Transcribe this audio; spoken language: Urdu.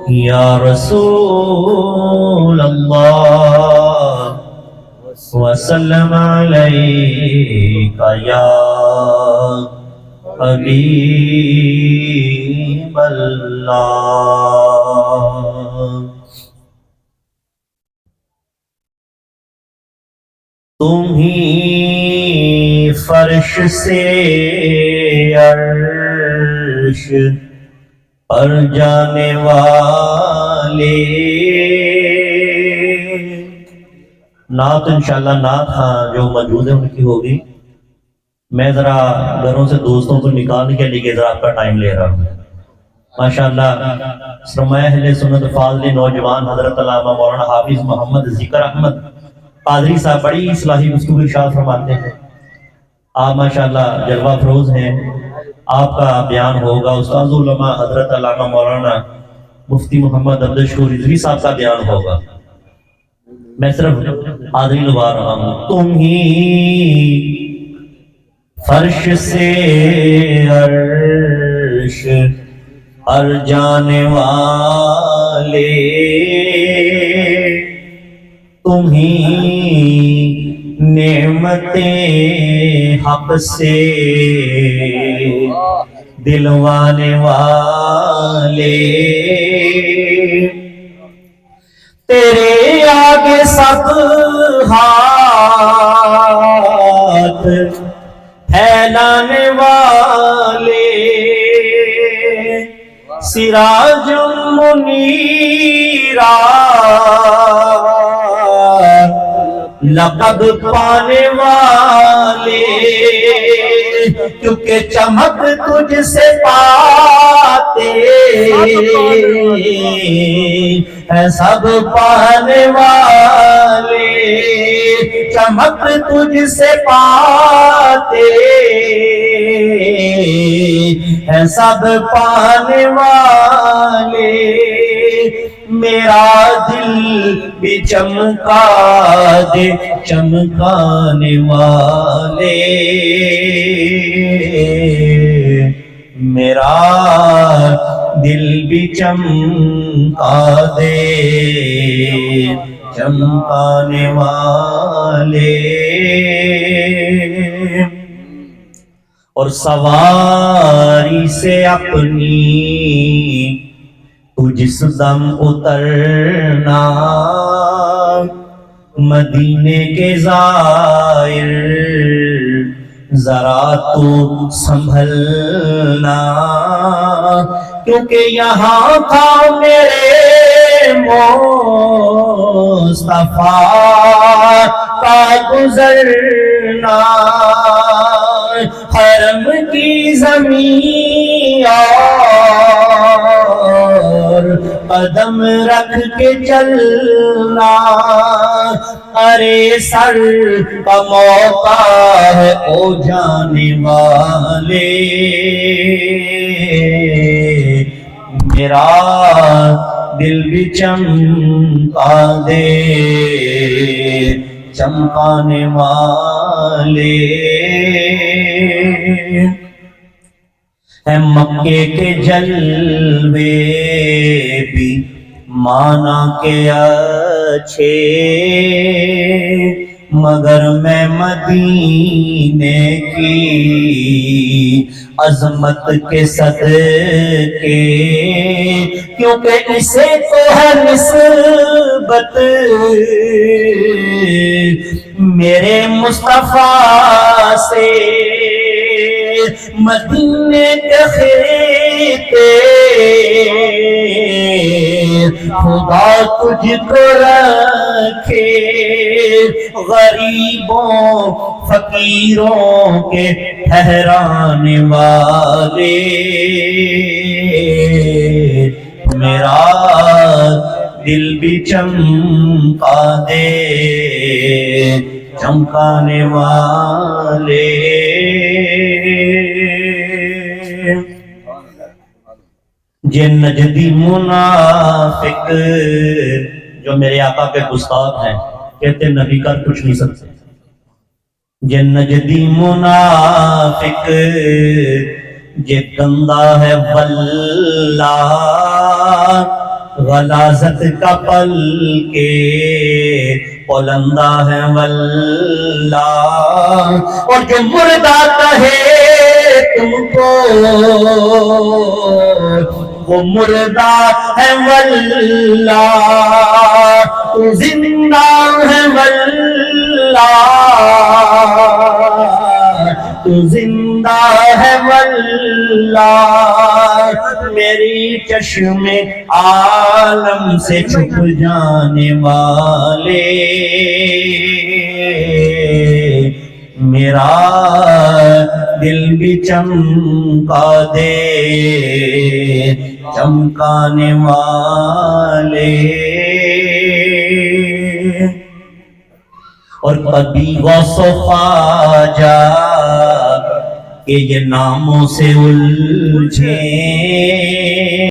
یا رسول اللہ وسلم علیک یا حبیب اللہ۔ تم ہی فرش سے عرش پر جانے والے۔ نعت انشاءاللہ نعت ہاں جو موجود ہے ان کی ہوگی، میں ذرا گھروں سے دوستوں کو نکالنے کے لیے ذرا آپ کا ٹائم لے رہا ہوں۔ ماشاءاللہ سرمایہ اہل سنت فاضل نوجوان حضرت علامہ مولانا حافظ محمد ذکر احمد قادری صاحب بڑی اصلاحی گفتگو ارشاد فرماتے ہیں۔ آپ ماشاءاللہ جلوہ افروز ہیں، آپ کا بیان ہوگا۔ استاذ علماء حضرت علامہ مولانا مفتی محمد عبدالشکور رضوی صاحب کا بیان ہوگا۔ میں صرف حاضری لگا رہا ہوں۔ تم ہی فرش سے عرش پر جانے والے، تم ہی نعمتیں حق سے دلوانے والے۔ تیرے آگے سب ہاتھ پھیلانے والے، سراج منیرا لقب پانے والے، کیونکہ چمک تجھ سے پاتے ہیں سب پانے والے، چمک تجھ سے پاتے ہیں سب پانے والے۔ میرا دل بھی چمکا دے چمکانے والے، میرا دل بھی چمکا دے چمکانے والے۔ اور سواری سے اپنی تو جس دم اترنا، مدینے کے زائر ذرا تو سنبھلنا، کیونکہ یہاں تھا میرے مصطفیٰ کا گزرنا، حرم کی زمین اور قدم رکھ کے چلنا، ارے سر کا موقع ہے او جانے والے، میرا دل بھی چمکا دے چمکانے والے۔ ہے مکے کے جلوے بھی مانا کے اچھے، مگر میں مدینے کی عظمت کے صدقے، کیونکہ اسے تو ہے نسبت میرے مصطفیٰ سے، مدینے کے خطے خدا تجھ کو رکھے، غریبوں فقیروں کے ٹھہرانے والے، میرا دل بھی چمکا دے چمکانے والے۔ یہ نجدی منافق جو میرے آقا کے گستاخ ہیں، کہتے نبی کر کچھ نہیں سکتے۔ یہ نجدی منافق یہ گندا ہے واللہ غلاظت کا پل کے بلندہ ہے واللہ اور جو مردہ کہے تم کو وہ مردہ ہے واللہ تو زندہ ہے واللہ تو زندہ ہے واللہ میری چشم عالم سے چھپ جانے والے میرا دل بھی چمکا دے چمکانے والے اور کبھی غوث و خواجہ کہ یہ ناموں سے الجھے